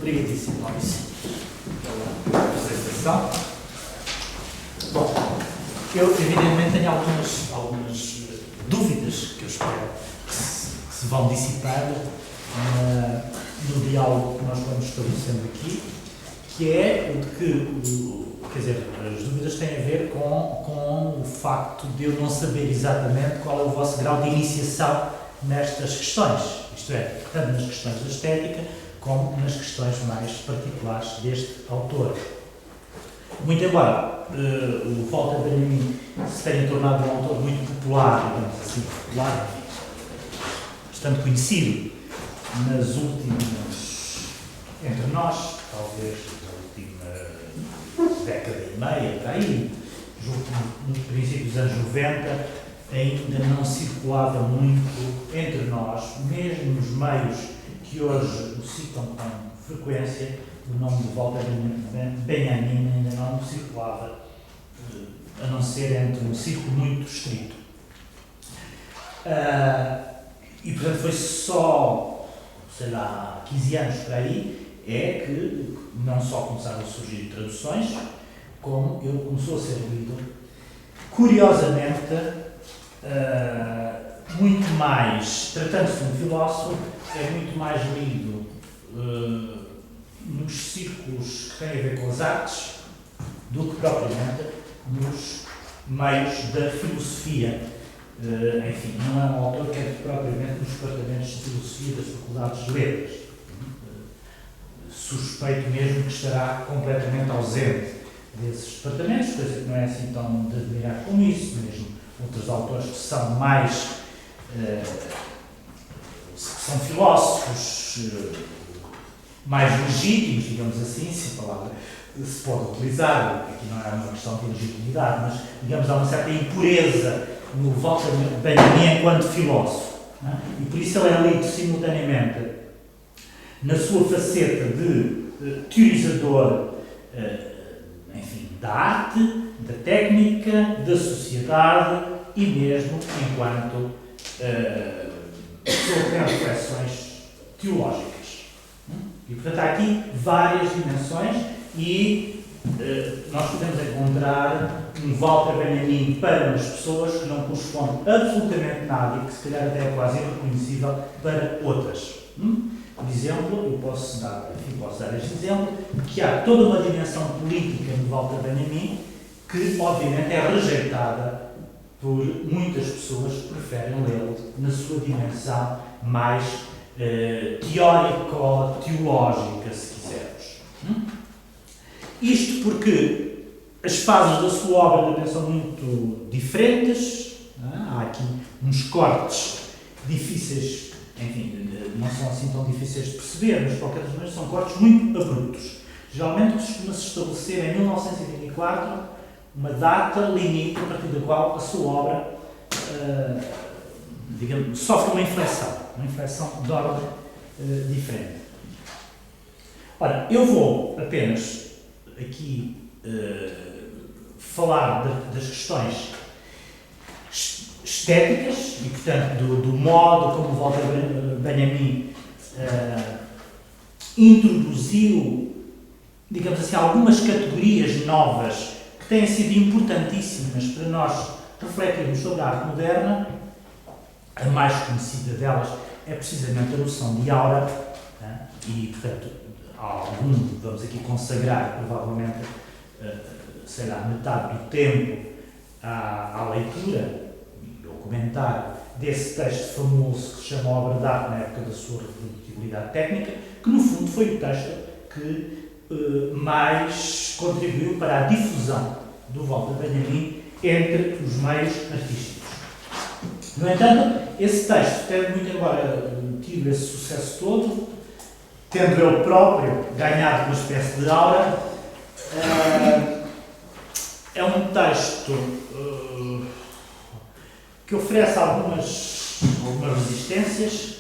Obrigadíssimo, Maurício, pela apresentação. Bom, eu evidentemente tenho algumas dúvidas que eu espero que se vão dissipar no diálogo que nós vamos estabelecendo aqui, que é o de que, quer dizer, as dúvidas têm a ver com o facto de eu não saber exatamente qual é o vosso grau de iniciação nestas questões, isto é, tanto nas questões da estética como nas questões mais particulares deste autor. Muito embora o Walter Benjamin se tenha tornado um autor muito popular, digamos assim, popular, bastante conhecido nas últimas, entre nós, talvez na última década e meia, para aí, no princípio dos anos 90, ainda não circulava muito entre nós, mesmo nos meios que hoje o citam com frequência, o nome de Walter Benjamin ainda não circulava, a não ser entre um círculo muito estrito. E, portanto, foi só, sei lá, 15 anos por aí, é que não só começaram a surgir traduções, como ele começou a ser lido, curiosamente, muito mais, tratando-se de um filósofo, é muito mais lido nos círculos que têm a ver com as artes do que propriamente nos meios da filosofia. Enfim, não é um autor que é propriamente nos departamentos de filosofia das faculdades de letras. Suspeito mesmo que estará completamente ausente desses departamentos, coisa que não é assim tão de admirar como isso, mesmo outros autores que são mais são filósofos mais legítimos, digamos assim, se a palavra se pode utilizar, aqui não é uma questão de legitimidade, mas digamos há uma certa impureza no Walter Benjamin enquanto filósofo, não é? E por isso ele é lido simultaneamente na sua faceta de teorizador, enfim, da arte, da técnica, da sociedade e mesmo enquanto sobre reflexões teológicas. E, portanto, há aqui várias dimensões e nós podemos encontrar um Walter Benjamin para umas pessoas que não corresponde absolutamente nada e que, se calhar, até é quase irreconhecível para outras. Por exemplo, eu posso dar este exemplo, que há toda uma dimensão política no Walter Benjamin que, obviamente, é rejeitada por muitas pessoas que preferem lê-lo na sua dimensão mais teórico-teológica, se quisermos. Isto porque as fases da sua obra também são muito diferentes, há aqui uns cortes difíceis, enfim, não são assim tão difíceis de perceber, mas de qualquer maneira são cortes muito abruptos. Geralmente costuma-se estabelecer em 1924 uma data limite a partir da qual a sua obra, digamos, sofre uma inflexão de ordem diferente. Ora, eu vou apenas aqui falar das questões estéticas e, portanto, do modo como Walter Benjamin introduziu, digamos assim, algumas categorias novas que têm sido importantíssimas para nós refletirmos sobre a arte moderna. A mais conhecida delas é precisamente a noção de aura, e, portanto, vamos aqui consagrar, provavelmente, sei lá, metade do tempo à leitura e ao comentário desse texto famoso que se chama Obra de Arte na época da sua reprodutibilidade técnica, que, no fundo, foi o texto que mais contribuiu para a difusão do Walter Benjamin entre os meios artísticos. No entanto, esse texto, tendo muito embora tido esse sucesso todo, tendo ele próprio ganhado uma espécie de aura, é um texto que oferece algumas resistências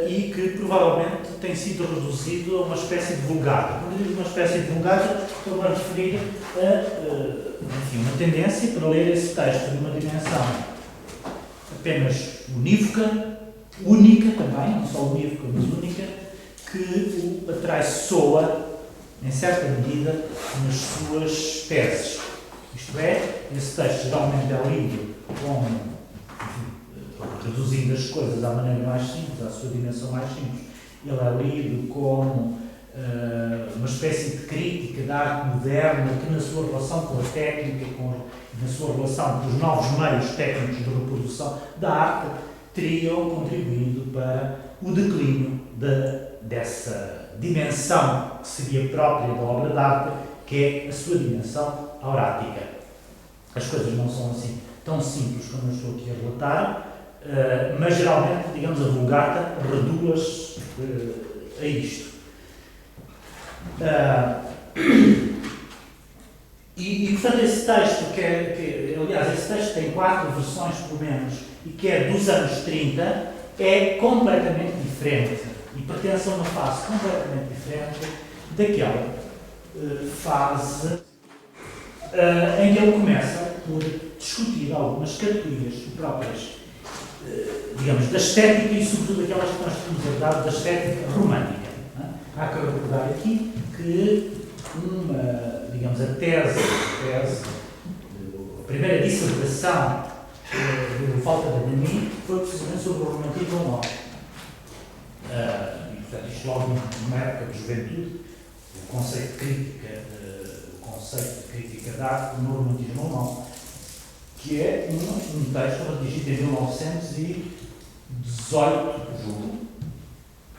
e que provavelmente tem sido reduzido a uma espécie de vulgata. Quando eu digo uma espécie de vulgata, estou-me a referir a uma tendência para ler esse texto numa dimensão apenas unívoca, única também, não só unívoca, mas única, que o atraiçoa, em certa medida, nas suas teses. Isto é, esse texto geralmente é lido como, enfim, reduzindo as coisas à maneira mais simples, à sua dimensão mais simples. Ele é lido como uma espécie de crítica da arte moderna que, na sua relação com a técnica, na sua relação com os novos meios técnicos de reprodução da arte, teriam contribuído para o declínio dessa dimensão que seria própria da obra de arte, que é a sua dimensão aurática. As coisas não são assim tão simples como eu estou aqui a relatar, mas geralmente, digamos, a Vulgata reduz-as a isto. Portanto, esse texto, aliás, esse texto tem 4 versões, pelo menos, e que é dos anos 30, é completamente diferente e pertence a uma fase completamente diferente daquela fase em que ele começa por discutir algumas categorias próprias, digamos, da estética e, sobretudo, aquelas que nós temos herdado da estética romântica. Há que recordar aqui que digamos, a primeira dissertação do Walter Benjamin foi precisamente sobre o romantismo alemão. E, portanto, isto logo numa época de juventude, o conceito de crítica da arte no romantismo alemão, que é um texto redigido em 1918, julgo.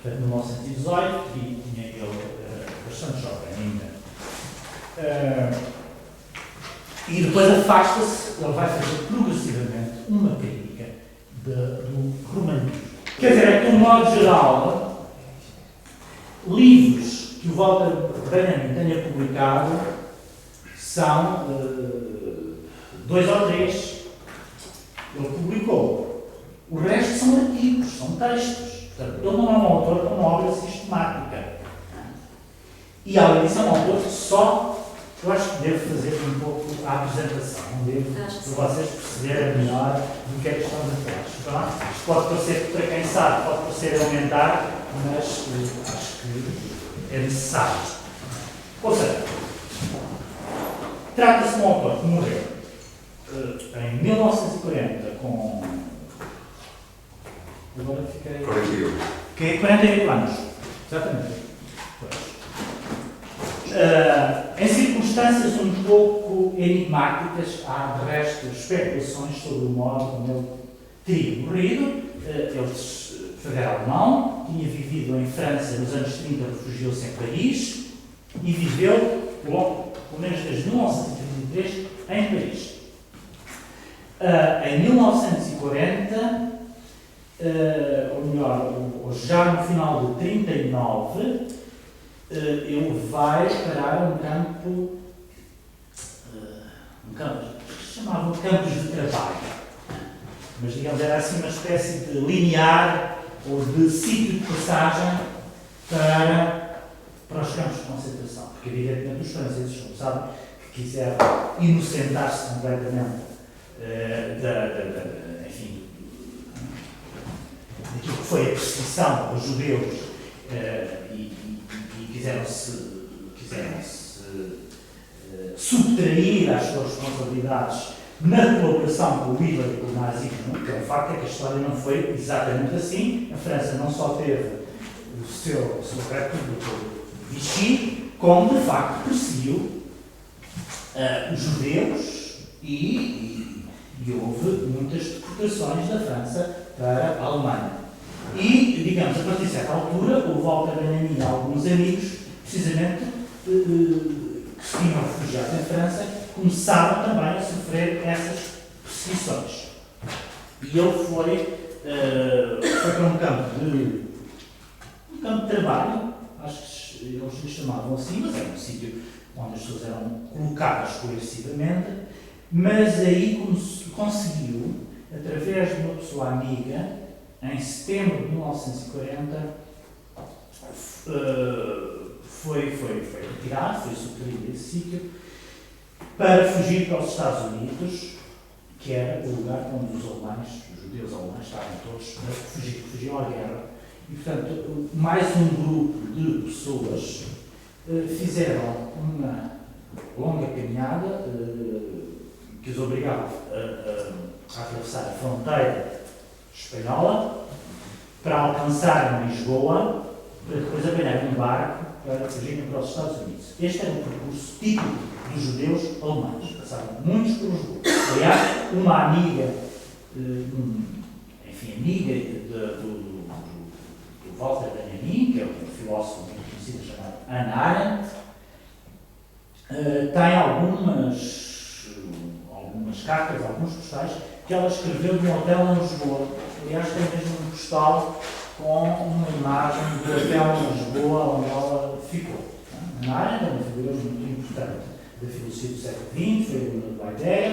Portanto, 1918, e tinha ele bastante jovem ainda. E depois afasta-se, ele vai fazer progressivamente uma crítica do romantismo. Quer dizer, é que, de um modo geral, livros que o Walter Benjamin tenha publicado são 2 ou 3. Ele publicou. O resto são artigos, são textos. Portanto, ele não é um autor com uma obra sistemática. E, além disso, é um autor que só, eu acho que devo fazer um pouco a apresentação, devo, para vocês perceberem melhor do que é que estamos a falar. Isto pode parecer, para quem sabe, pode parecer aumentar, mas acho que é necessário. Ou seja, trata-se de um autor que morreu em 1940 com... Agora fiquei... 48 anos. Exatamente. Em circunstâncias um pouco enigmáticas, há de resto especulações sobre o modo como ele teria morrido. Ele era alemão, tinha vivido em França nos anos 30, refugiou-se em Paris e viveu, logo, pelo menos desde 1933, em Paris. Em 1940, ou melhor, já no final de 39, ele vai parar um campo que se chamava campos de trabalho, mas digamos era assim uma espécie de linear ou de sítio de passagem para os campos de concentração, porque evidentemente os franceses, como sabem, que quiseram inocentar-se completamente enfim, daquilo que foi a perseguição aos judeus e quiseram-se subtrair às suas responsabilidades na colaboração com o Hitler e com o nazismo, que é um facto, é que a história não foi exatamente assim. A França não só teve o seu repúblico Vichy, como de facto perseguiu os judeus e houve muitas deportações da França para a Alemanha. E, digamos, a partir de certa altura, o Walter Benjamin e alguns amigos, precisamente, que se tinham refugiado em França, começaram também a sofrer essas perseguições. E ele foi para um campo de trabalho, acho que eles lhe chamavam assim, mas era um sítio onde as pessoas eram colocadas coercivamente, mas aí conseguiu, através de uma pessoa amiga, em setembro de 1940, foi retirado, foi subtraído desse sítio, para fugir para os Estados Unidos, que era o lugar onde os judeus alemães estavam todos a fugir, fugiam à guerra, E, portanto, mais um grupo de pessoas fizeram uma longa caminhada que os obrigava a atravessar a fronteira espanhola para alcançarem Lisboa, para depois apanharem um barco para fugirem para os Estados Unidos. Este era o percurso típico dos judeus alemães. Passaram muitos por Lisboa. Aliás, uma amiga, do Walter Benjamin, que é um filósofo muito conhecido chamado Hannah Arendt, tem algumas cartas, alguns postais, que ela escreveu de um hotel em Lisboa. Aliás, tem mesmo um postal com uma imagem do hotel em Lisboa onde ela ficou. Hannah Arendt é uma figura muito importante da filosofia do século XX, foi aluna da ideia,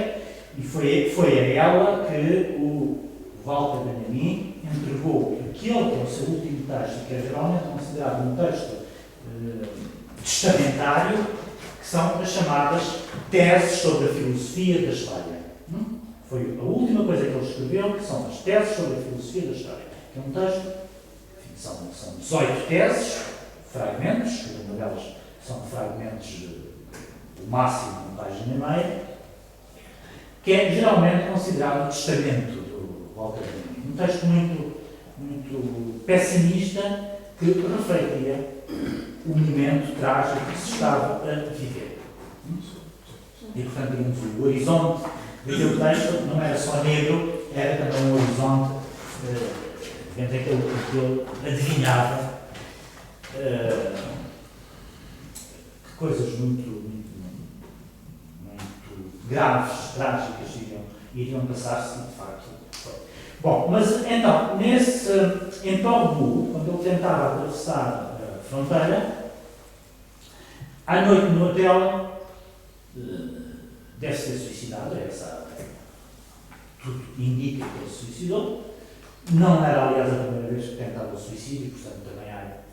e foi a ela que o Walter Benjamin entregou aquele que é o seu último texto, que é geralmente considerado um texto testamentário, que são as chamadas teses sobre a filosofia da história. Foi a última coisa que ele escreveu, que são as teses sobre a filosofia da história. Que é um texto, enfim, são 18 teses, fragmentos, cada uma delas são fragmentos, o máximo de uma página e meia, que é geralmente considerado o testamento do Walter Benjamin. Um texto muito pessimista que refletia o momento trágico que se estava a viver. E, portanto, digamos, o horizonte daquele texto não era só negro, era também um horizonte dentro daquele que ele adivinhava coisas muito graves, trágicas, iriam passar-se, de facto, foi. Bom, mas então, em Porto, quando ele tentava atravessar a fronteira, à noite no hotel, deve-se ter suicidado, tudo indica que ele se suicidou. Não era, aliás, a primeira vez que tentava o suicídio, portanto, também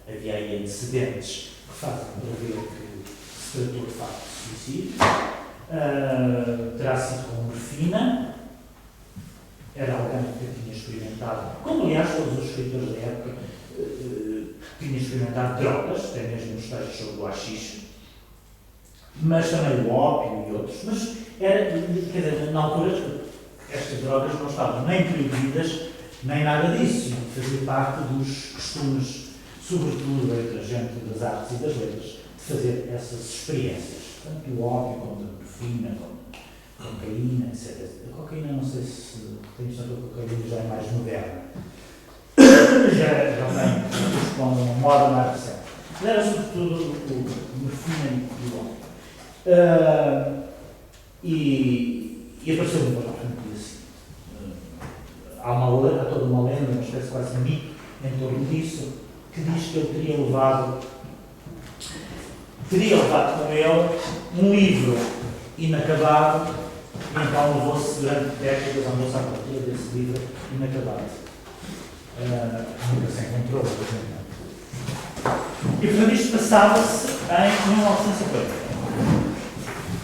havia aí antecedentes que fazem prever que se tratou de facto de suicídio. Terá sido com morfina, era alguém que tinha experimentado, como aliás todos os escritores da época tinham experimentado drogas, tem mesmo os textos sobre o haxixe, mas também o ópio e outros, mas era, quer dizer, na altura estas drogas não estavam nem proibidas, nem nada disso, fazia parte dos costumes, sobretudo entre a gente das artes e das letras, de fazer essas experiências, tanto o ópio como a morfina, como a cocaína, etc. A cocaína, não sei se tem visto que a cocaína já é mais moderna, já tem com uma moda mais recente, mas era sobretudo o morfina e o ópio. E apareceu um portanto, assim. Há toda uma lenda, uma espécie quase de mito em torno disso, que diz que ele teria levado com ele um livro inacabado, e então levou-se durante décadas, andou-se à procura desse livro inacabado. Nunca se encontrou, e portanto isto passava-se em 1950.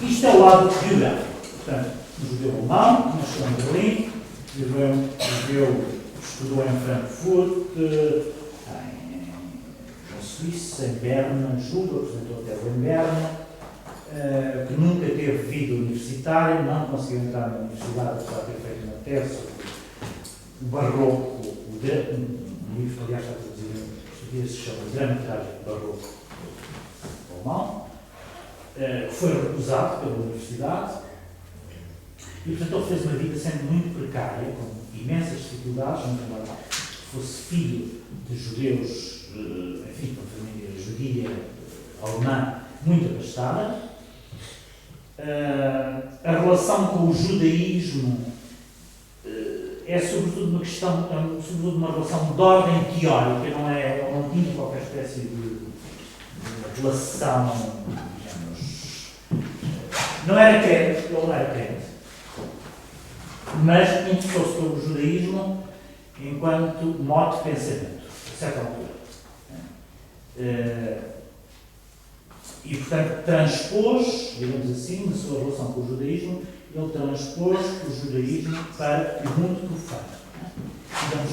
Isto é o lado biográfico. Portanto, um judeu alemão, nasceu em Berlim, estudou em Frankfurt, na Suíça, em Berna, julgo, apresentou a tese em Berna, que nunca teve vida universitária, não conseguiu entrar na universidade, apesar de ter feito uma tese sobre o barroco, um livro, aliás, está traduzido em português, se chama Drama Trágico Barroco Alemão. Foi recusado pela universidade e, portanto, ele fez uma vida sempre muito precária, com imensas dificuldades, embora fosse filho de judeus, enfim, uma família judia alemã muito abastada. A relação com o judaísmo é sobretudo uma questão, sobretudo uma relação de ordem teórica, não tinha qualquer espécie de relação. Não era crente, ele não era crente, mas interessou-se pelo judaísmo enquanto modo de pensamento, a certa altura. E, portanto, transpôs, digamos assim, na sua relação com o judaísmo, ele transpôs o judaísmo para o mundo profano. Digamos,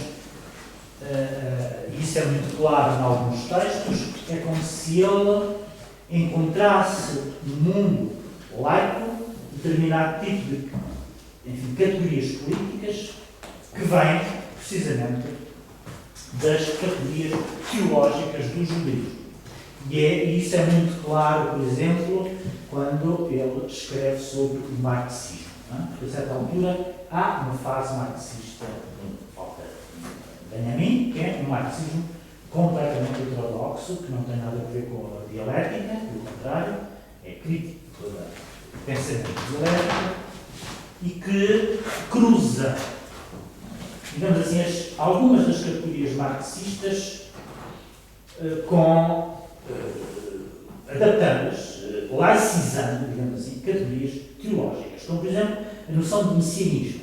e isso é muito claro em alguns textos, é como se ele encontrasse no mundo laico determinado tipo de, enfim, categorias políticas que vêm precisamente das categorias teológicas do judaísmo. E isso é muito claro, por exemplo, quando ele escreve sobre o marxismo. Porque a certa altura há uma fase marxista de Benjamin, que é um marxismo completamente heterodoxo, que não tem nada a ver com a dialética, pelo contrário, é crítico do pensamento dialético e que cruza, digamos assim, algumas das categorias marxistas adaptando-as, laicizando, digamos assim, categorias teológicas, como, por exemplo, a noção de messianismo.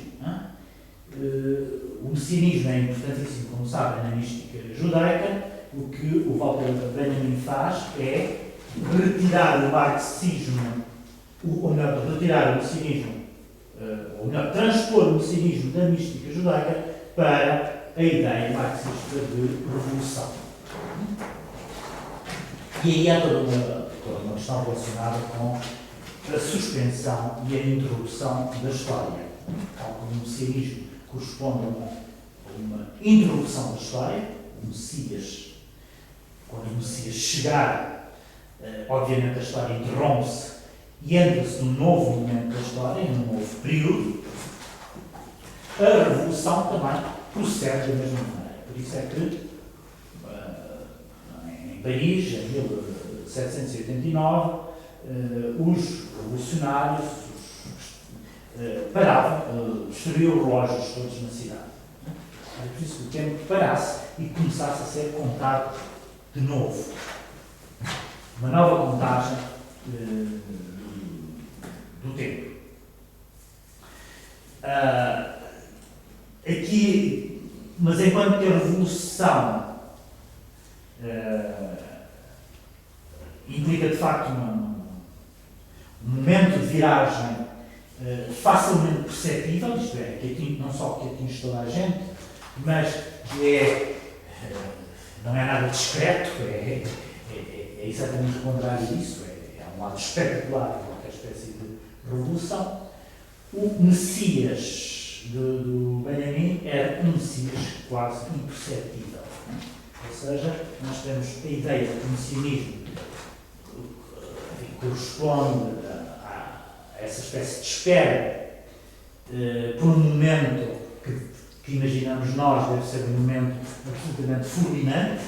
O messianismo é importantíssimo, como sabem, na mística judaica. O que o Walter Benjamin faz é retirar o marxismo, ou melhor, retirar o messianismo, ou melhor, transpor o messianismo da mística judaica para a ideia marxista de revolução. E aí há toda uma questão relacionada com a suspensão e a interrupção da história. Tal como o messianismo corresponde a uma interrupção da história, o Messias, quando o Messias chegar, obviamente a história interrompe-se e entra-se num novo momento da história, num novo período, a revolução também procede da mesma maneira. Por isso é que em Paris, em 1789, os revolucionários paravam, destruíam relógios todos na cidade. Era preciso que o tempo parasse e começasse a ser contado de novo. Uma nova contagem do tempo. Aqui, mas enquanto que a revolução implica de facto um momento de viragem facilmente perceptível, isto é, que não só que atinge toda a gente, mas que não é nada discreto, é exatamente o contrário disso, é um lado espetacular de qualquer espécie de revolução. O Messias do Benjamin era um Messias quase imperceptível. Ou seja, nós temos a ideia de que o messianismo corresponde a essa espécie de espera por um momento que imaginamos nós deve ser um momento absolutamente fulminante,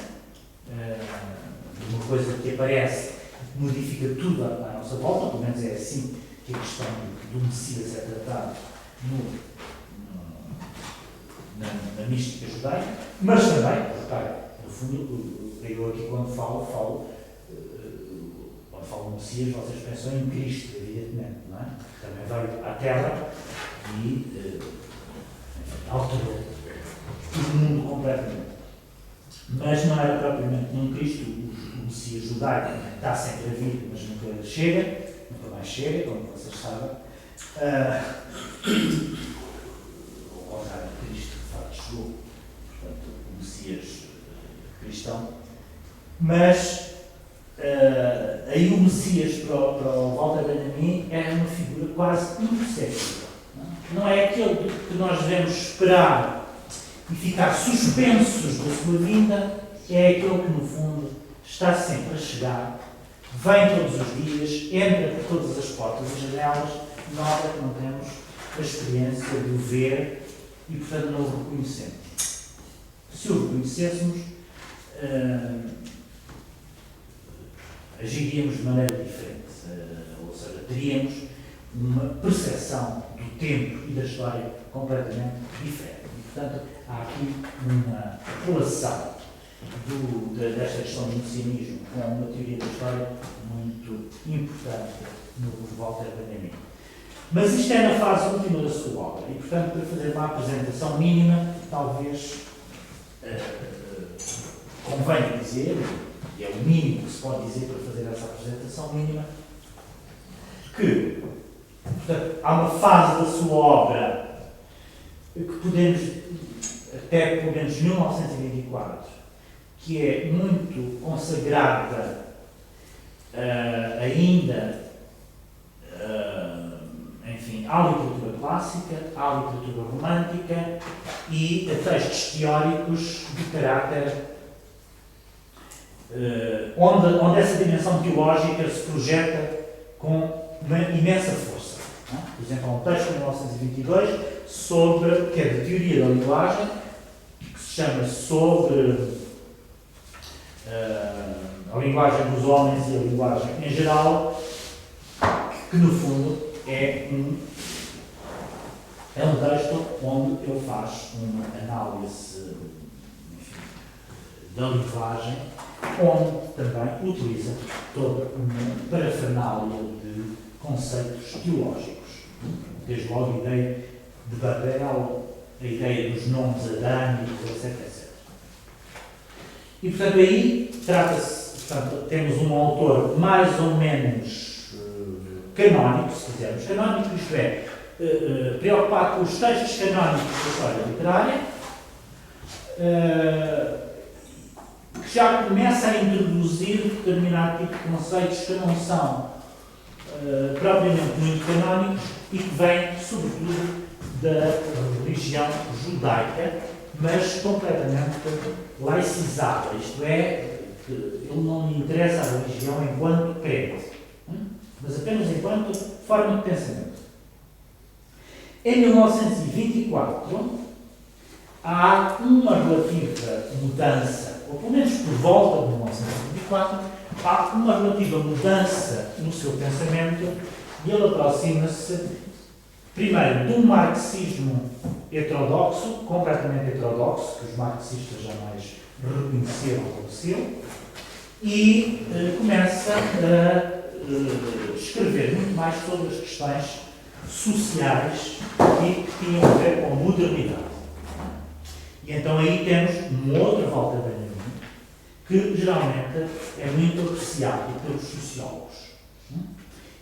uma coisa que aparece e modifica tudo à nossa volta, pelo menos é assim que a questão do Messias é tratada na mística judaica, mas também, no fundo, eu aqui quando falo no Messias, vocês pensam em Cristo, evidentemente, não é? Também veio à Terra e alterou o mundo completamente. Mas não era propriamente num Cristo, o Messias judaico está sempre a vir, mas nunca chega, nunca mais chega, como vocês sabem. O contrário de Cristo, de facto, chegou, portanto, o Messias cristão. Mas aí o Messias para o Walter Benjamin era uma figura quase imperceptível. Não é aquele que nós devemos esperar e ficar suspensos da sua vinda, é aquele que, no fundo, está sempre a chegar, vem todos os dias, entra por todas as portas e janelas, nós é que não temos a experiência de o ver e, portanto, não o reconhecemos. Se o reconhecêssemos, agiríamos de maneira diferente, ou seja, teríamos uma percepção do tempo e da história completamente diferente. E, portanto, há aqui uma relação desta questão do messianismo com uma teoria da história muito importante no Walter Benjamin. Mas isto é na fase última da sua obra e, portanto, para fazer uma apresentação mínima, talvez convenha dizer, e é o mínimo que se pode dizer para fazer essa apresentação mínima, que, portanto, há uma fase da sua obra que podemos até pelo menos 1924, que é muito consagrada ainda, enfim, à literatura clássica, à literatura romântica e a textos teóricos de caráter onde essa dimensão teológica se projeta com uma imensa força. Não é? Por exemplo, há um texto de 1922 que é de teoria da linguagem, que se chama Sobre a linguagem dos homens e a linguagem em geral, que no fundo é um texto onde ele faz uma análise, enfim, da linguagem, onde também utiliza toda uma parafernália de conceitos teológicos. Desde logo a ideia de Babel, a ideia dos nomes adâmicos, etc, etc. E, portanto, aí trata-se, temos um autor mais ou menos canónico, se quisermos, canónico, isto é, preocupado com os textos canónicos da história literária, que já começa a introduzir determinado tipo de conceitos que não são propriamente muito canónicos e que vêm, sobretudo, da religião judaica, mas completamente laicizada, isto é, que ele não lhe interessa a religião enquanto crente, mas apenas enquanto forma de pensamento. Em 1924, há uma relativa mudança, ou pelo menos por volta de 1924, há uma relativa mudança no seu pensamento e ele aproxima-se, primeiro, de um marxismo heterodoxo, completamente heterodoxo, que os marxistas jamais reconheceram como seu, e começa a escrever muito mais sobre as questões sociais e que tinham a ver com a modernidade. E então aí temos uma outra volta da linha, que geralmente é muito apreciado pelos sociólogos.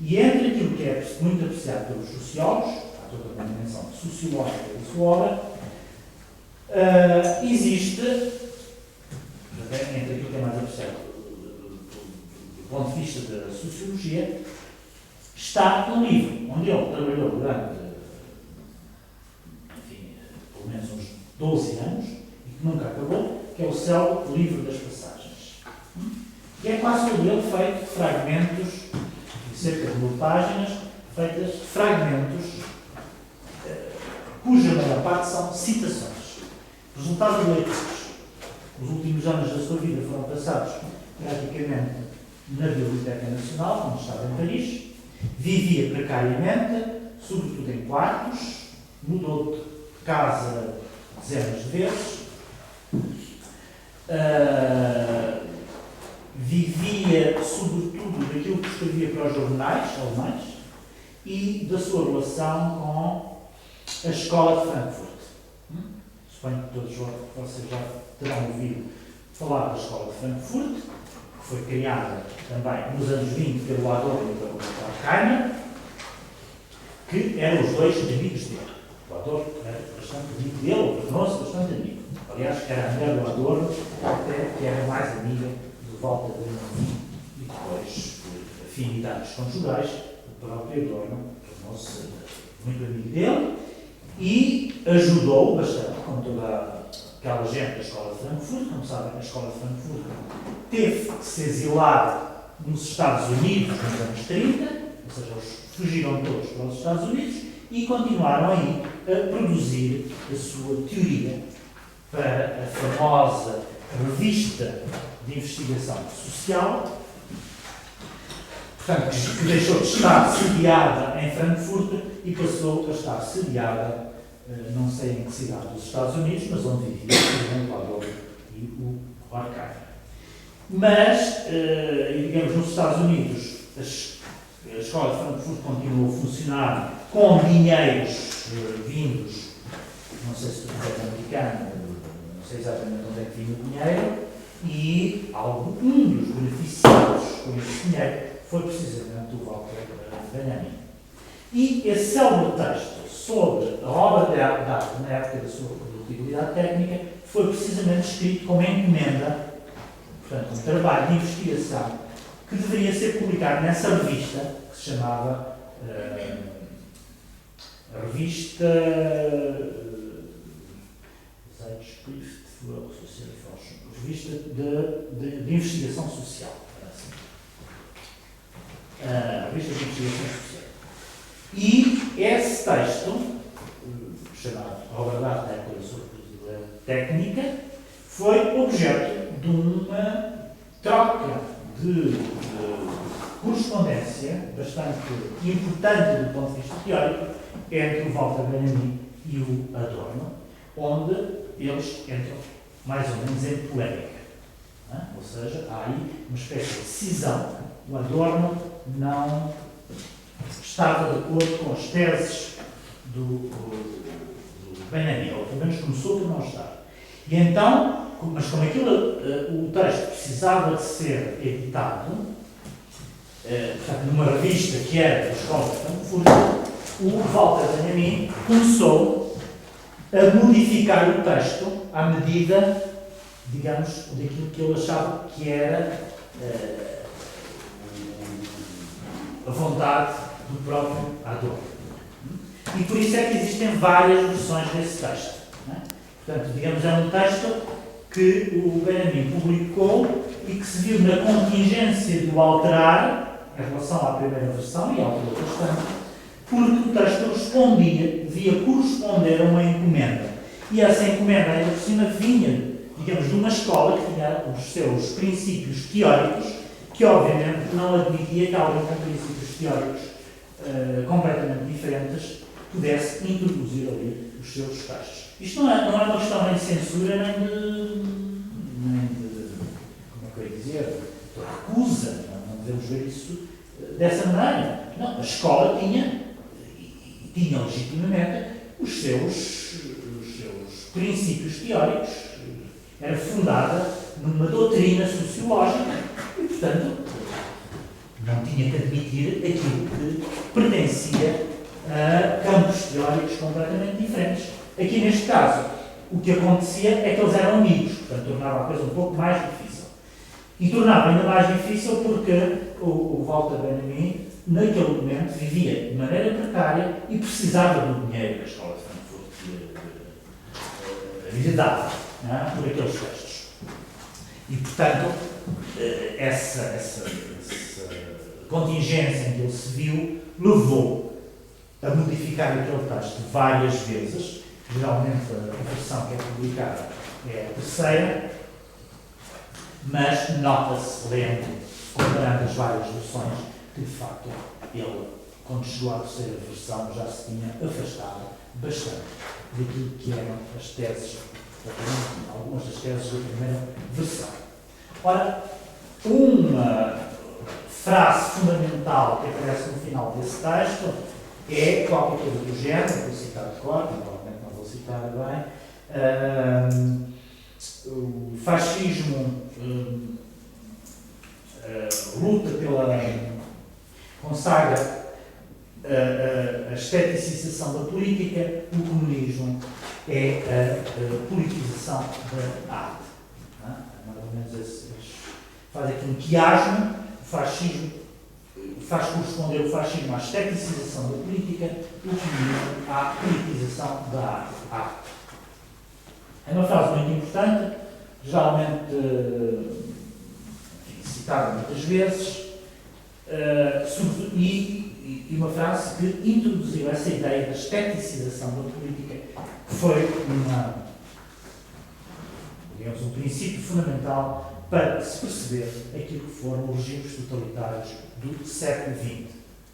E entre aquilo que é muito apreciado pelos sociólogos, há toda uma dimensão sociológica da sua obra, existe, entre aquilo que é mais apreciado do ponto de vista da sociologia, está um livro onde ele trabalhou durante, enfim, pelo menos uns 12 anos, e que nunca acabou, que é o célebre Livro das Passagens. Que é quase todo ele feito de fragmentos, de cerca de 1000 páginas, feitas de fragmentos, cuja maior parte são citações. Resultado de leituras. Os últimos anos da sua vida foram passados praticamente na Biblioteca Nacional, onde estava em Paris. Vivia precariamente, sobretudo em quartos, mudou de casa dezenas de vezes, vivia sobretudo daquilo que escrevia para os jornais alemães e da sua relação com a Escola de Frankfurt. Suponho que todos vocês já terão ouvido falar da Escola de Frankfurt, que foi criada também nos anos 20 pelo Adorno e pelo Horkheimer, que eram os dois amigos dele. O Adorno era bastante amigo dele, ou tornou-se bastante amigo. Aliás, era a mulher do Adorno, até que era mais amiga de Walter Benjamin, e depois, por afinidades conjugais, o próprio Adorno tornou-se muito amigo dele e ajudou bastante, como toda aquela gente da Escola de Frankfurt. Como sabem, a Escola de Frankfurt teve que se exilar nos Estados Unidos nos anos 30, ou seja, eles fugiram todos para os Estados Unidos e continuaram aí a produzir a sua teoria para a famosa revista de investigação social, portanto, que deixou de estar sediada em Frankfurt e passou a estar sediada, não sei em que cidade dos Estados Unidos, mas onde vivia, por exemplo, o Adolfo e o Horkheimer. Mas, digamos, nos Estados Unidos, a Escola de Frankfurt continuou a funcionar com dinheiros vindos, não sei se do governo americano, não sei exatamente onde é que vinha o dinheiro, e um dos beneficiados com esse dinheiro foi precisamente o Walter Benjamin. E esse célebre texto sobre a obra de arte na época da sua utilidade técnica, foi precisamente escrito como encomenda, portanto, um trabalho de investigação que deveria ser publicado nessa revista, que se chamava a revista Zeitschrift für Soziale Forschung, revista de investigação social. Revista de investigação social. E esse texto, chamado Obra de Arte sobre Técnica, foi objeto de uma troca de correspondência bastante importante do ponto de vista teórico entre o Walter Benjamin e o Adorno, onde eles entram mais ou menos em polémica. Ou seja, há aí uma espécie de cisão. O Adorno não estava de acordo com as teses do Benjamin, ou pelo menos começou por não estar. E então, mas como o texto precisava de ser editado, portanto, numa revista que era da Escola de Frankfurt, o Walter Benjamin começou a modificar o texto à medida, digamos, daquilo que ele achava que era a vontade do próprio Adorno. E por isso é que existem várias versões desse texto. Portanto, digamos, é um texto que o Benjamin publicou e que se viu na contingência de o alterar em relação à primeira versão, e alterou bastante, porque o texto devia corresponder a uma encomenda. E essa encomenda, ainda por cima, vinha, digamos, de uma escola que tinha os seus princípios teóricos, que obviamente não admitia que alguém com princípios teóricos completamente diferentes pudesse introduzir ali os seus textos. Isto não é uma questão nem de censura, nem de como é que eu ia dizer, de recusa. Não devemos ver isso dessa maneira. Não, a escola tinha legitimamente os seus princípios teóricos, era fundada numa doutrina sociológica e, portanto, não tinha que admitir aquilo que pertencia a campos teóricos completamente diferentes. Aqui, neste caso, o que acontecia é que eles eram amigos, portanto, tornava a coisa um pouco mais difícil. E tornava ainda mais difícil porque o Walter Benjamin, naquele momento, vivia de maneira precária e precisava do dinheiro que a Escola de Frankfurt lhe dava, por aqueles textos. E, portanto, essa contingência em que ele se viu levou a modificar aquele texto várias vezes. Geralmente a versão que é publicada é a terceira, mas nota-se, lendo, comparando as várias versões, que de facto ele, quando chegou à terceira versão, já se tinha afastado bastante daquilo que eram as teses, algumas das teses da primeira versão. Ora, uma frase fundamental que aparece no final desse texto é qualquer coisa do género, vou citar de cor, provavelmente não vou citar bem. O fascismo luta consagra a esteticização da política, o comunismo é a politização da arte. Mais ou menos eles fazem aqui um quiasmo, o fascismo faz corresponder o fascismo à esteticização da política, o comunismo à politização da arte. É uma frase muito importante, geralmente citada muitas vezes, e uma frase que introduziu essa ideia da esteticização da política, que foi um princípio fundamental para se perceber aquilo que foram os regimes totalitários do século XX.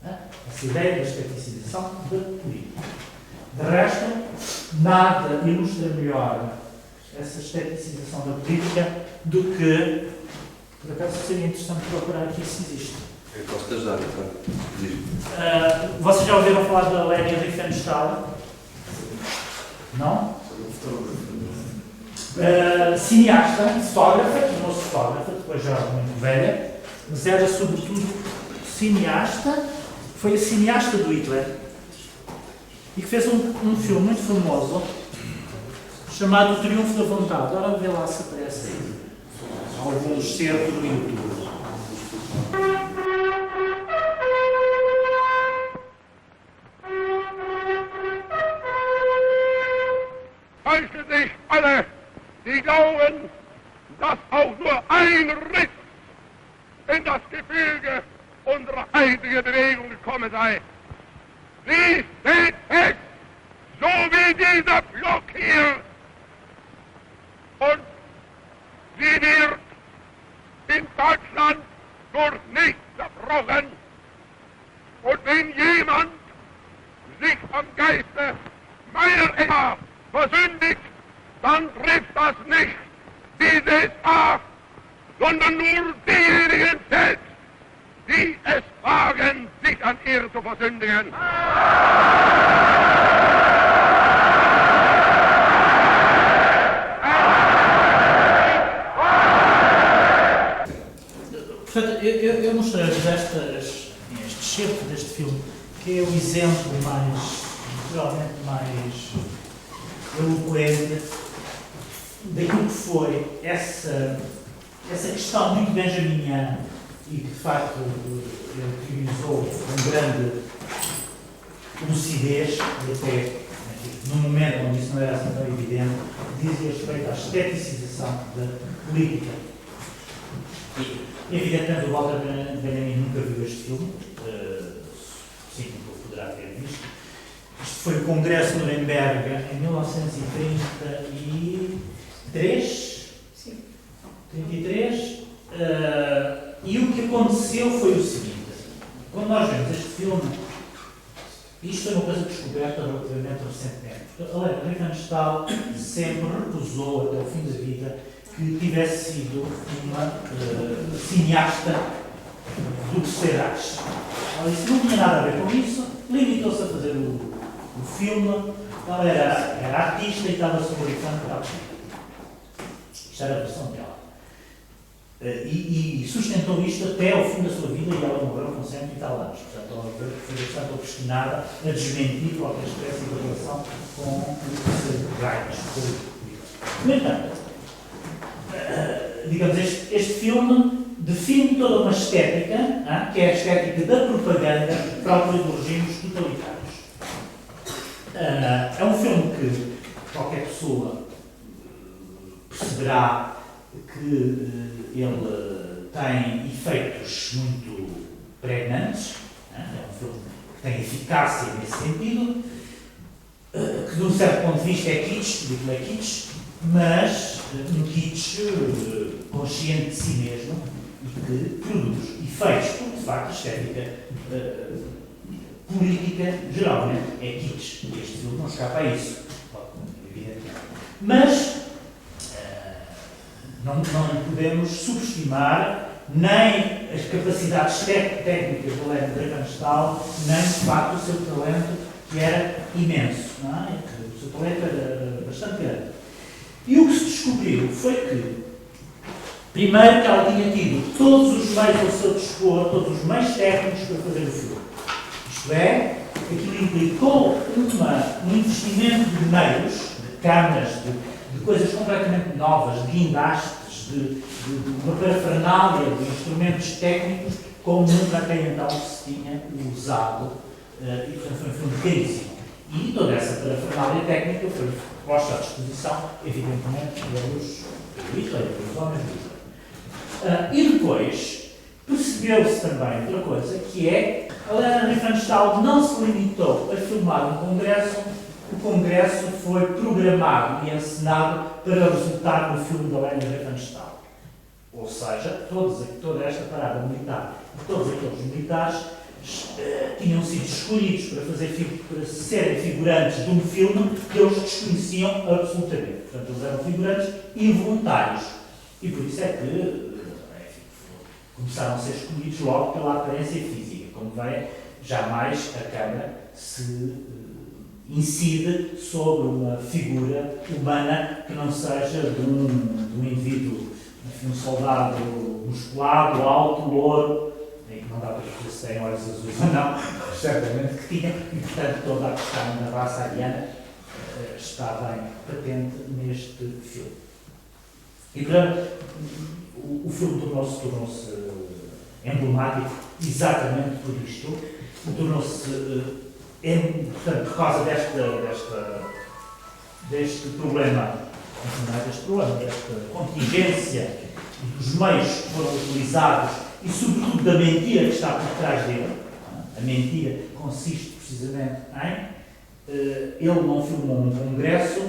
Essa ideia da esteticização da política. De resto, nada ilustra melhor essa esteticização da política do que, por acaso, seria interessante procurar aqui se existe. Eu posso te ajudar, então. Vocês já ouviram falar da Leni Riefenstahl? Não? Cineasta, fotógrafa, tornou-se fotógrafa, depois já muito velha, mas era sobretudo cineasta, foi a cineasta do Hitler, e que fez um filme muito famoso, chamado O Triunfo da Vontade. Ora, vê lá se aparece aí. Algum excerto do YouTube. Fürchten sich alle, die glauben, dass auch nur ein Riss in das Gefüge unserer heiligen Bewegung gekommen sei. Sie steht fest, so wie dieser Block hier. Und sie wird in Deutschland durch nichts zerbrochen. Und wenn jemand sich am Geiste meiner Ehe versündigt, dann trifft das nicht diese SA, sondern nur diejenigen selbst, die es wagen, sich an ihr zu versündigen. Portanto, eu mostrei-vos este excerto deste filme, que é o exemplo realmente mais eloquente daquilo que foi essa questão muito benjaminiana e que, de facto, ele utilizou com grande lucidez e até, no momento onde isso não era assim tão evidente, dizia respeito à estetização da política. E, evidentemente, o Walter Benjamin nunca viu este filme, sim, nunca poderá ter visto. Isto foi o Congresso de Nuremberg em 1933. Sim. 33. E o que aconteceu foi o seguinte: quando nós vemos este filme, isto é uma coisa descoberta relativamente recentemente. Riefenstahl sempre recusou até o fim da vida que tivesse sido uma cineasta do terceiro Reich. Isso não tinha nada a ver com isso, limitou-se a fazer o filme, ela era artista e estava sob o efeito da política. Isto era a versão dela. E sustentou isto até ao fim da sua vida e ela morreu com 100 e tal anos. Portanto, ela foi bastante obstinada a desmentir qualquer espécie de relação com o terceiro Reich. No entanto, digamos, este filme define toda uma estética, que é a estética da propaganda para o apoio de regimes totalitários. É um filme que qualquer pessoa perceberá que ele tem efeitos muito pregnantes, é um filme que tem eficácia nesse sentido, que de um certo ponto de vista é kitsch, digo é kitsch, mas um kitsch consciente de si mesmo e que produz efeitos, porque de facto a estética política geralmente é kitsch. Este filme não escapa a isso, evidentemente. Mas não podemos subestimar nem as capacidades técnicas do Riefenstahl, nem de facto o seu talento, que era imenso. Não é? O seu talento era bastante grande. E o que se descobriu foi que, primeiro, que ela tinha tido todos os meios ao seu dispor, todos os meios técnicos para fazer o filme. Isto é, aquilo implicou um investimento de meios, de câmaras, de coisas completamente novas, de guindastes, de uma parafernália de instrumentos técnicos, como nunca até então se tinha usado. E, portanto, foi um filme caríssimo. E toda essa parafernália técnica foi posta à disposição, evidentemente, pelos Hitler, pelos homens de Hitler. E depois, percebeu-se também outra coisa, que é a Helena Riefenstahl não se limitou a filmar um congresso. O congresso foi programado e encenado para resultar no filme da Helena Riefenstahl. Ou seja, toda esta parada militar, todos aqueles militares tinham sido escolhidos para serem figurantes de um filme que eles desconheciam absolutamente. Portanto, eles eram figurantes involuntários. E por isso é que começaram a ser escolhidos logo pela aparência física. Como vem, jamais a câmara se incide sobre uma figura humana que não seja de um indivíduo, enfim, um soldado musculado, alto, louro. Não dá para perceber se tem olhos azuis ou não, certamente que tinha, e portanto toda a questão da raça ariana está bem patente neste filme. E, portanto, o filme tornou-se emblemático exatamente por isto, tornou-se, portanto, por causa deste problema, desta contingência e dos meios que foram utilizados e, sobretudo, da mentira que está por trás dele. A mentira consiste precisamente em ele não filmou um congresso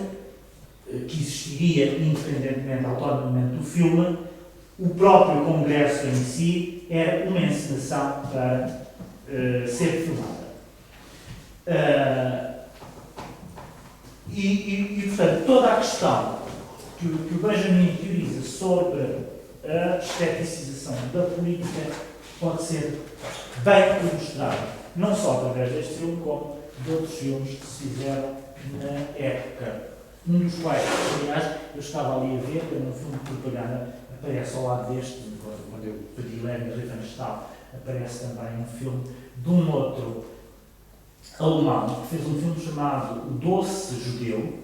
que existiria independentemente, autonomamente do filme. O próprio congresso em si era uma encenação para ser filmada. Portanto, toda a questão que o Benjamin teoriza sobre a esteticização da política pode ser bem ilustrada, não só através deste filme, como de outros filmes que se fizeram na época. Um dos quais, aliás, eu estava ali a ver, que num filme de propaganda aparece ao lado deste, quando eu pedi Lerner Riefenstahl, aparece também um filme de um outro alemão, que fez um filme chamado O Doce Judeu,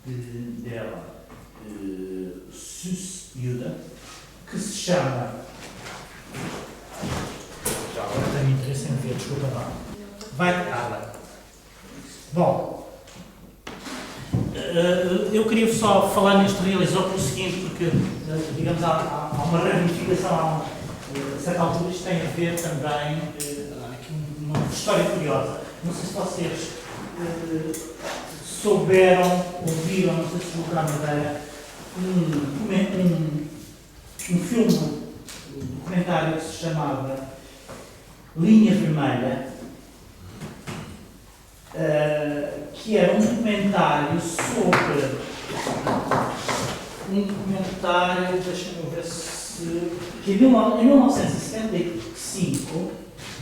dela, Süß-Jude, que se chama... Já agora tenho interesse em ver, desculpa lá. Vai, Carla. Bom, eu queria só falar neste realizador pelo seguinte, porque, digamos, há uma ramificação, a certa altura isto tem a ver também, aqui uma história curiosa. Não sei se vocês souberam, ouviram, não sei se colocaram na ideia, um filme, um documentário que se chamava Linha Vermelha, que era um documentário sobre deixa-me ver se... que em 1975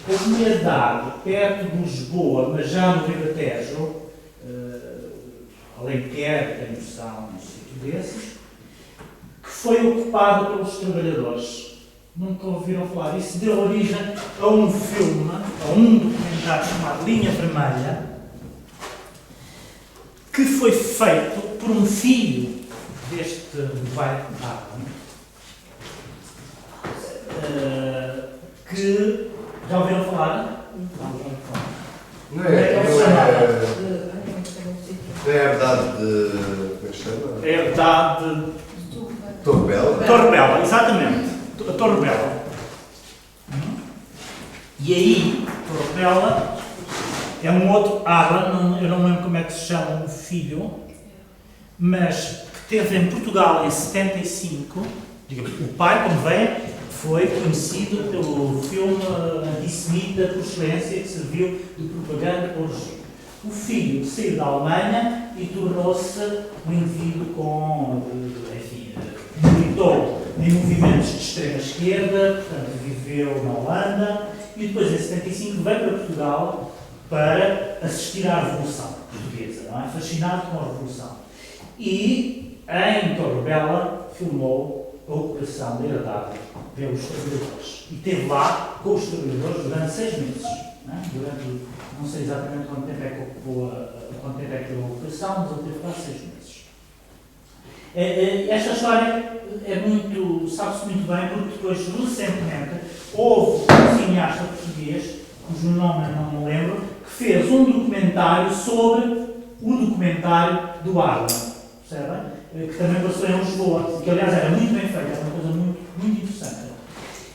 houve uma idade perto de Lisboa, mas já no Ribatejo, Alenquer, tem noção, um sítio desses, que foi ocupado pelos trabalhadores. Nunca ouviram falar. Isso deu origem a um filme, a um documentário chamado Linha Vermelha, que foi feito por um filho deste Dwight Arlen, que já ouviram falar? Não é a herdade de... como é que chama? É a herdade de Torre Bela? Torre Bela, exatamente. A Torre Bela. E aí, Torre Bela é um outro Arlen, eu não lembro como é que se chama o filho, mas que teve em Portugal em 75, digamos, o pai, como vem, foi conhecido pelo filme antissemita por excelência que serviu de propaganda para o regime. O filho saiu da Alemanha e tornou-se um indivíduo com, enfim, militou em movimentos de extrema esquerda, portanto viveu na Holanda e depois em 75 veio para Portugal para assistir à Revolução Portuguesa, não é? Fascinado com a Revolução. E em Torre Bela filmou a ocupação da herdade pelos trabalhadores. E esteve lá com os trabalhadores durante 6 meses. Não é? Não sei exatamente quanto tempo é que ocupou quanto tempo é que deu a ocupação, mas ele teve lá 6 meses. Esta história é muito, sabe-se muito bem, porque depois, recentemente, houve um cineasta português, cujo nome eu não me lembro, que fez um documentário sobre o documentário do Arlen, percebem? Que também passou em Lisboa, que aliás era muito bem feito, era uma coisa muito, muito interessante.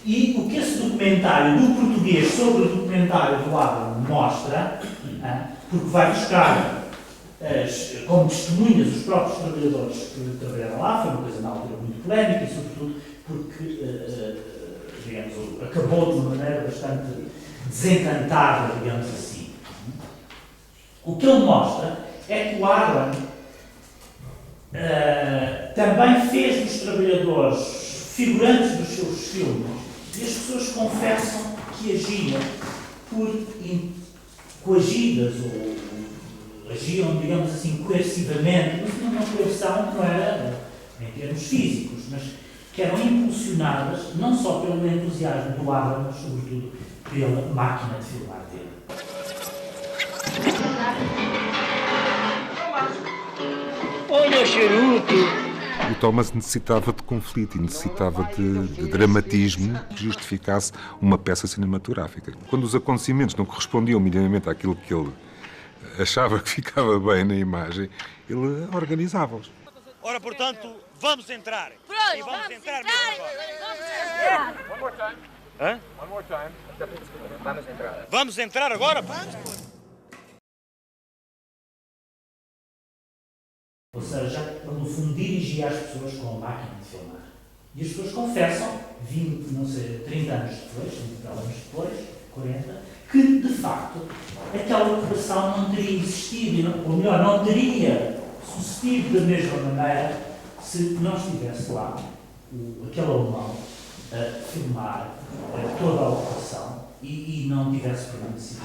E o que esse documentário do português sobre o documentário do Arlen mostra, porque vai buscar como testemunhas os próprios trabalhadores que trabalharam lá, foi uma coisa na altura muito polémica e sobretudo porque, digamos, acabou de uma maneira bastante desencantada, digamos assim. O que ele mostra é que o Arlen também fez dos trabalhadores figurantes dos seus filmes e as pessoas confessam que agiam coagidas ou agiam, digamos assim, coercivamente, mas uma coerção que não era em termos físicos, mas que eram impulsionadas não só pelo entusiasmo do Arlen, mas sobretudo pela máquina de filmar dele. charuto. O Thomas necessitava de conflito e necessitava de dramatismo que justificasse uma peça cinematográfica. Quando os acontecimentos não correspondiam minimamente àquilo que ele achava que ficava bem na imagem, ele organizava-os. Ora, portanto, vamos entrar. Pronto, E vamos entrar entrar. mesmo agora. Vamos entrar. Hã? Vamos entrar agora? Ou seja, ele no fundo dirigia as pessoas com a máquina de filmar. E as pessoas confessam, 20, não sei, 30 anos depois, 30 anos depois, 40, que de facto aquela operação não teria existido, ou melhor, não teria sucedido da mesma maneira se não estivesse lá aquele alemão a filmar toda a operação e não tivesse permanecido.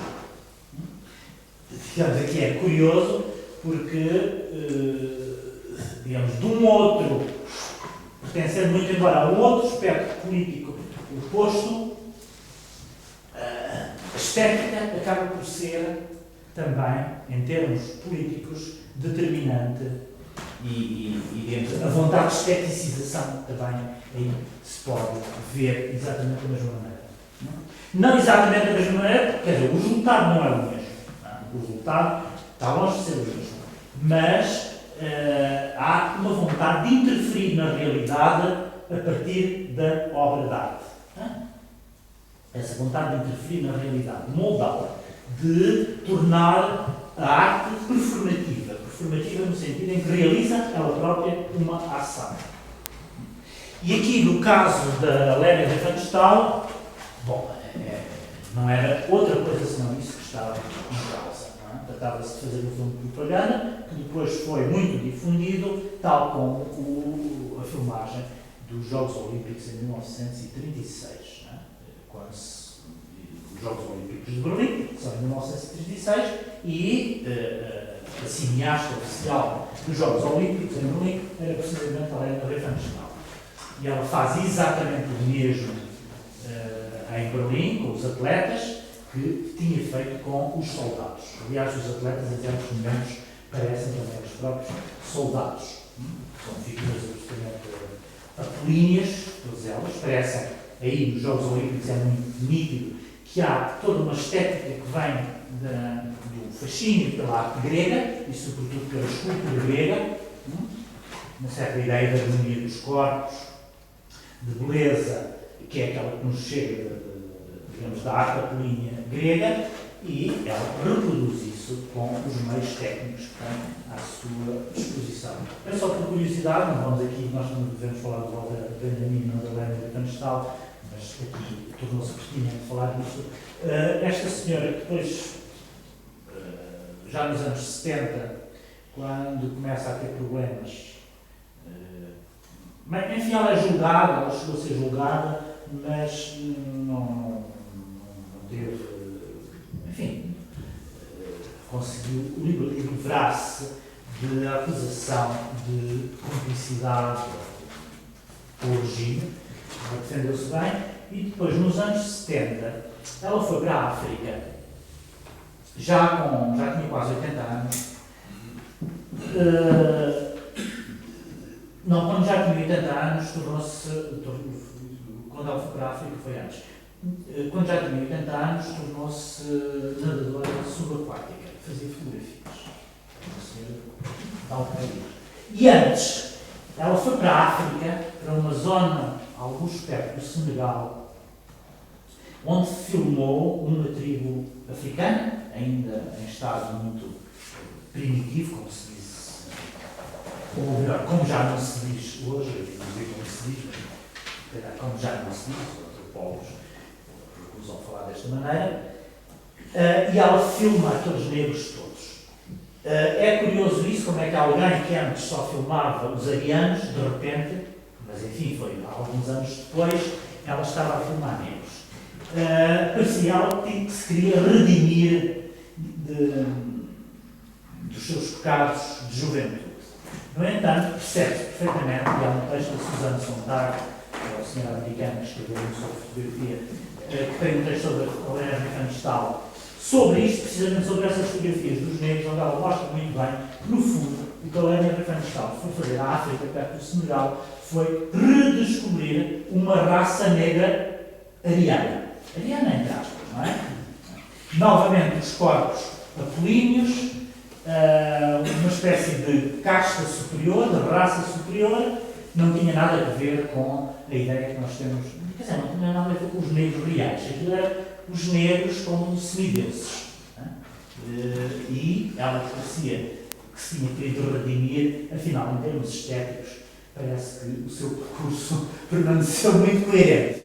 Digamos, aqui é curioso porque, digamos, de um outro, pertencendo muito embora a um outro aspecto político oposto, a estética acaba por ser também, em termos políticos, determinante e digamos, a vontade de esteticização também aí se pode ver exatamente da mesma maneira. Não exatamente da mesma maneira, quer dizer, o resultado não é o mesmo. O resultado está longe de ser o mesmo. Mas há uma vontade de interferir na realidade a partir da obra de arte. Essa vontade de interferir na realidade, moldá-la, de tornar a arte performativa no sentido em que realiza ela própria uma ação. E aqui, no caso da Lénia Riefenstahl, bom, não era outra coisa senão isso que estava em causa. Tratava-se de fazer um filme de propaganda, que depois foi muito difundido, tal como a filmagem dos Jogos Olímpicos em 1936, quando os Jogos Olímpicos de Berlim são em 1936 e a cineasta oficial dos Jogos Olímpicos em Berlim era precisamente a Lénia Riefenstahl. E ela faz exatamente o mesmo em Berlim, com os atletas, que tinha feito com os soldados. Aliás, os atletas, em certos momentos, parecem também os próprios soldados. São figuras absolutamente apolíneas, todas elas. Parecem, aí nos Jogos Olímpicos é muito nítido que há toda uma estética que vem do fascínio pela arte grega, e sobretudo pela escultura grega, uma certa ideia da harmonia dos corpos, de beleza, que é aquela que nos chega, digamos, da arte apolínea grega, e ela reproduz isso com os meios técnicos que tem à sua disposição. É só por curiosidade, não vamos aqui, nós não devemos falar de Walter Benjamin ou da Lénia Riefenstahl, mas aqui tornou-se pertinente falar disso. Esta senhora, que depois, já nos anos 70, quando começa a ter problemas, enfim, ela é julgada, ela chegou a ser julgada, mas não teve, enfim, conseguiu livrar-se da acusação de cumplicidade com o regime, ela defendeu-se bem, e depois, nos anos 70, ela foi para a África, já tinha quase 80 anos, quando já tinha 80 anos, quando ela foi para a África foi antes, quando já tinha 80 anos, tornou-se nadadora subaquática, fazia fotografias. E antes, ela foi para a África, para uma zona, alguns perto do Senegal, onde filmou uma tribo africana, ainda em estado muito primitivo, como se diz, ou melhor, como já não se diz hoje, eu digo como se diz, mas como já não se diz, os antropólogos recusam falar desta maneira, e ela filma aqueles negros todos. É curioso isso, como é que alguém que antes só filmava os arianos, de repente, mas enfim, foi alguns anos depois, ela estava a filmar negros. Parecia ela que se queria redimir dos seus pecados de juventude. No entanto, percebe-se perfeitamente, e há um texto da Suzanne Sontag, que é a senhora americana que escreveu sobre fotografia, que tem um texto sobre a Lénia Riefenstahl, sobre isto, precisamente sobre essas fotografias dos negros, onde ela mostra muito bem que, no fundo, O que a Helena Riefenstahl foi fazer à África, perto do Senegal, foi redescobrir uma raça negra ariana. Ariana, entre aspas, não é? Novamente, os corpos apolíneos, uma espécie de casta superior, de raça superior, não tinha nada a ver com a ideia que nós temos. Quer dizer, não tinha nada a ver com os negros reais. Aquilo era os negros como semideuses. E ela parecia que se tinha querido redimir, afinal, em termos estéticos, parece que o seu percurso permaneceu muito coerente.